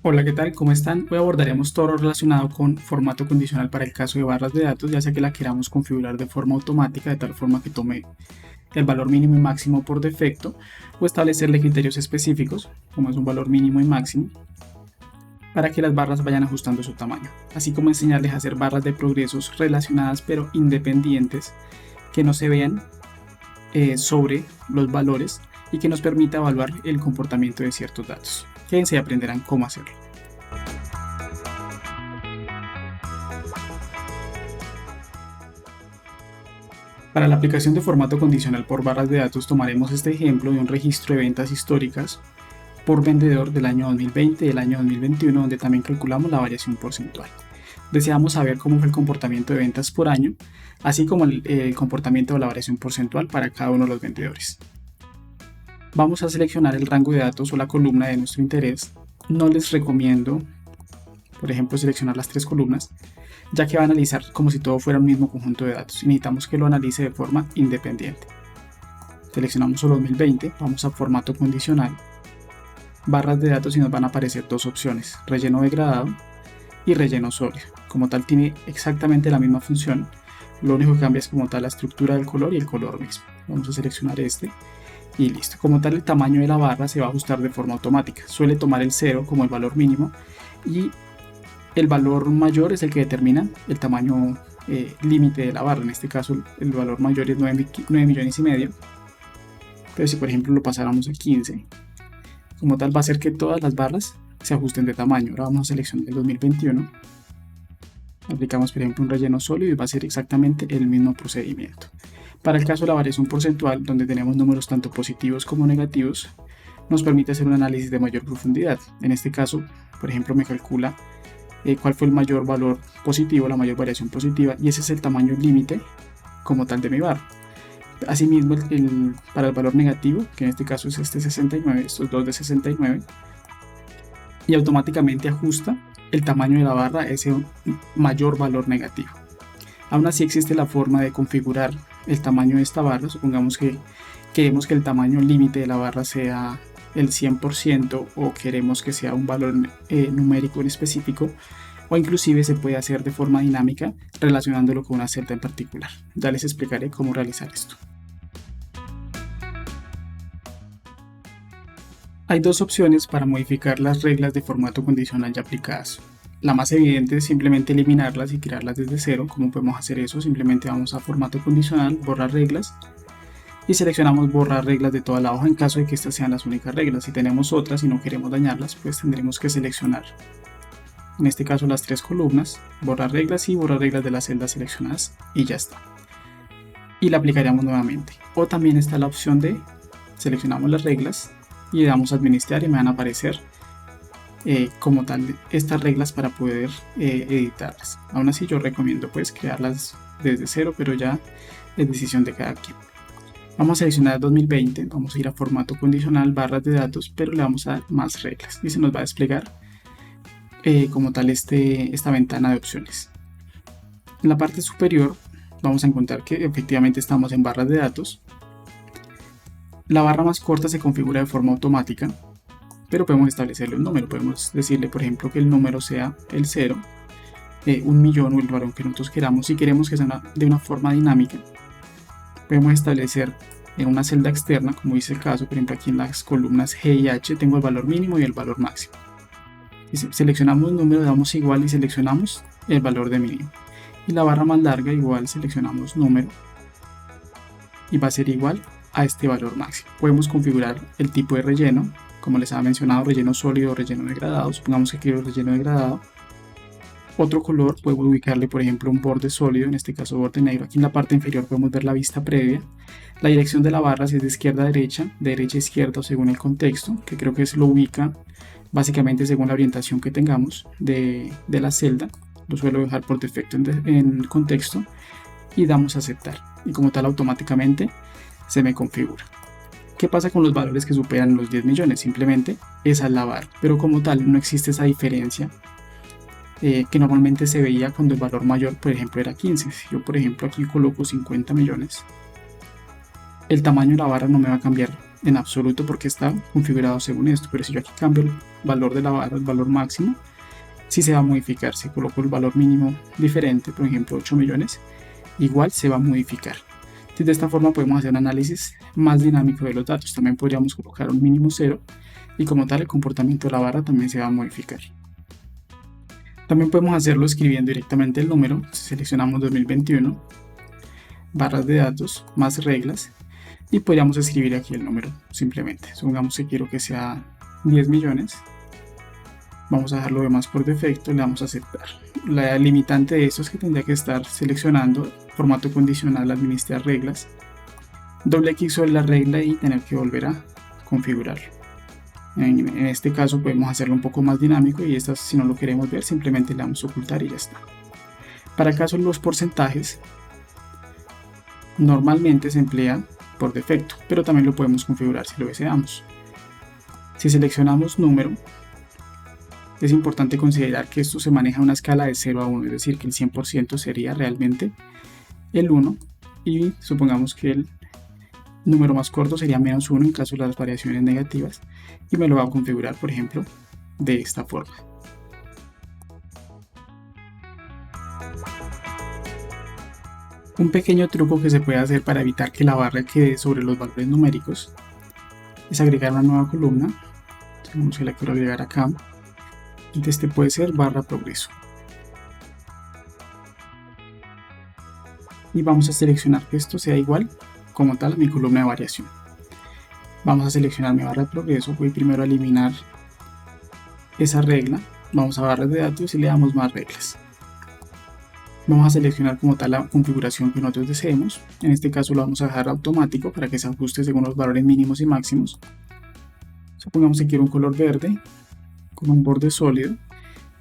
Hola, ¿qué tal? ¿Cómo están? Hoy abordaremos todo lo relacionado con formato condicional para el caso de barras de datos, ya sea que la queramos configurar de forma automática, de tal forma que tome el valor mínimo y máximo por defecto, o establecerle criterios específicos, como es un valor mínimo y máximo, para que las barras vayan ajustando su tamaño, así como enseñarles a hacer barras de progresos relacionadas pero independientes, que no se vean sobre los valores y que nos permita evaluar el comportamiento de ciertos datos. Quédense y aprenderán cómo hacerlo. Para la aplicación de formato condicional por barras de datos tomaremos este ejemplo de un registro de ventas históricas por vendedor del año 2020 y del año 2021, donde también calculamos la variación porcentual. Deseamos saber cómo fue el comportamiento de ventas por año, así como el comportamiento de la variación porcentual para cada uno de los vendedores. Vamos a seleccionar el rango de datos o la columna de nuestro interés. No les recomiendo, por ejemplo, seleccionar las tres columnas, ya que va a analizar como si todo fuera un mismo conjunto de datos y necesitamos que lo analice de forma independiente. Seleccionamos solo 2020, vamos a formato condicional, barras de datos y nos van a aparecer dos opciones, relleno degradado y relleno sólido. Como tal tiene exactamente la misma función, lo único que cambia es como tal la estructura del color y el color mismo. Vamos a seleccionar este y listo. Como tal el tamaño de la barra se va a ajustar de forma automática, suele tomar el 0 como el valor mínimo y el valor mayor es el que determina el tamaño límite de la barra. En este caso el valor mayor es 9 millones y medio, pero si por ejemplo lo pasáramos a 15, como tal va a hacer que todas las barras se ajusten de tamaño. Ahora vamos a seleccionar el 2021, aplicamos por ejemplo un relleno sólido y va a ser exactamente el mismo procedimiento. Para el caso de la variación porcentual, donde tenemos números tanto positivos como negativos, nos permite hacer un análisis de mayor profundidad. En este caso, por ejemplo, me calcula cuál fue el mayor valor positivo, la mayor variación positiva, y ese es el tamaño límite como tal de mi barra. Asimismo, para el valor negativo, que en este caso es este 69, estos dos de 69, y automáticamente ajusta el tamaño de la barra a ese mayor valor negativo. Aún así existe la forma de configurar el tamaño de esta barra. Supongamos que queremos que el tamaño límite de la barra sea el 100% o queremos que sea un valor numérico en específico, o inclusive se puede hacer de forma dinámica relacionándolo con una celda en particular. Ya les explicaré cómo realizar esto. Hay dos opciones para modificar las reglas de formato condicional ya aplicadas. La más evidente es simplemente eliminarlas y crearlas desde cero. ¿Cómo podemos hacer eso? Simplemente vamos a formato condicional, borrar reglas, y seleccionamos borrar reglas de toda la hoja en caso de que estas sean las únicas reglas. Si tenemos otras y no queremos dañarlas, pues tendremos que seleccionar, en este caso, las tres columnas, borrar reglas y borrar reglas de las celdas seleccionadas, y ya está. Y la aplicaríamos nuevamente. O también está la opción de seleccionamos las reglas y le damos a administrar y me van a aparecer como tal estas reglas para poder editarlas. Aún así yo recomiendo pues crearlas desde cero, pero ya es decisión de cada quien. Vamos a seleccionar 2020, vamos a ir a formato condicional, barras de datos, pero le vamos a dar más reglas y se nos va a desplegar como tal esta ventana de opciones. En la parte superior vamos a encontrar que efectivamente estamos en barras de datos. La barra más corta se configura de forma automática, pero podemos establecerle un número. Podemos decirle, por ejemplo, que el número sea el 0, 1.000.000 o el valor que nosotros queramos. Si queremos que sea de una forma dinámica, podemos establecer en una celda externa, como dice el caso, por ejemplo aquí en las columnas G y H tengo el valor mínimo y el valor máximo. Y seleccionamos un número, damos igual y seleccionamos el valor de mínimo. Y la barra más larga igual seleccionamos número y va a ser igual a este valor máximo. Podemos configurar el tipo de relleno, como les había mencionado, relleno sólido o relleno degradado. Supongamos que quiero relleno degradado. Otro color, puedo ubicarle por ejemplo un borde sólido, en este caso borde negro. Aquí en la parte inferior podemos ver la vista previa. La dirección de la barra, si es de izquierda a derecha, de derecha a izquierda o según el contexto, que creo que lo ubica básicamente según la orientación que tengamos de la celda. Lo suelo dejar por defecto en el contexto y damos a aceptar. Y como tal automáticamente se me configura. ¿Qué pasa con los valores que superan los 10 millones? Simplemente esa es la barra, pero como tal no existe esa diferencia que normalmente se veía cuando el valor mayor, por ejemplo, era 15. Si yo, por ejemplo, aquí coloco 50 millones, el tamaño de la barra no me va a cambiar en absoluto porque está configurado según esto, pero si yo aquí cambio el valor de la barra, el valor máximo, sí se va a modificar. Si coloco el valor mínimo diferente, por ejemplo 8 millones, igual se va a modificar. Entonces, de esta forma podemos hacer un análisis más dinámico de los datos. También podríamos colocar un mínimo 0 y como tal el comportamiento de la barra también se va a modificar. También podemos hacerlo escribiendo directamente el número. Seleccionamos 2021, barras de datos, más reglas, y podríamos escribir aquí el número simplemente. Supongamos que quiero que sea 10 millones. Vamos a dejarlo de más por defecto, le damos a aceptar. La limitante de esto es que tendría que estar seleccionando formato condicional, administrar reglas, doble clic sobre la regla y tener que volver a configurarlo. En este caso podemos hacerlo un poco más dinámico y estas, si no lo queremos ver, simplemente le damos a ocultar y ya está. Para caso los porcentajes normalmente se emplean por defecto, pero también lo podemos configurar si lo deseamos. Si seleccionamos número, es importante considerar que esto se maneja a una escala de 0 a 1, es decir, que el 100% sería realmente el 1 y supongamos que el número más corto sería menos 1 en caso de las variaciones negativas y me lo va a configurar, por ejemplo, de esta forma. Un pequeño truco que se puede hacer para evitar que la barra quede sobre los valores numéricos es agregar una nueva columna. Digamos que la quiero agregar acá. Este puede ser barra progreso. Y vamos a seleccionar que esto sea igual como tal a mi columna de variación. Vamos a seleccionar mi barra de progreso. Voy primero a eliminar esa regla. Vamos a barras de datos y le damos más reglas. Vamos a seleccionar como tal la configuración que nosotros deseemos. En este caso lo vamos a dejar automático para que se ajuste según los valores mínimos y máximos. Supongamos que quiero un color verde con un borde sólido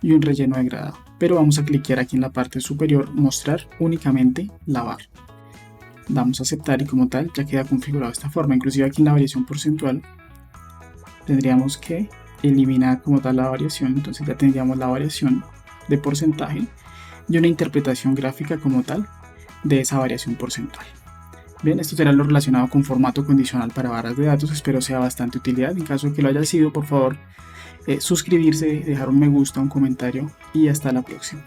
y un relleno degradado, pero vamos a cliquear aquí en la parte superior, mostrar únicamente la barra. Damos a aceptar y como tal ya queda configurado de esta forma. Inclusive aquí en la variación porcentual tendríamos que eliminar como tal la variación, entonces ya tendríamos la variación de porcentaje y una interpretación gráfica como tal de esa variación porcentual. Bien, esto será lo relacionado con formato condicional para barras de datos. Espero sea bastante utilidad. En caso de que lo haya sido, por favor suscribirse, dejar un me gusta, un comentario y hasta la próxima.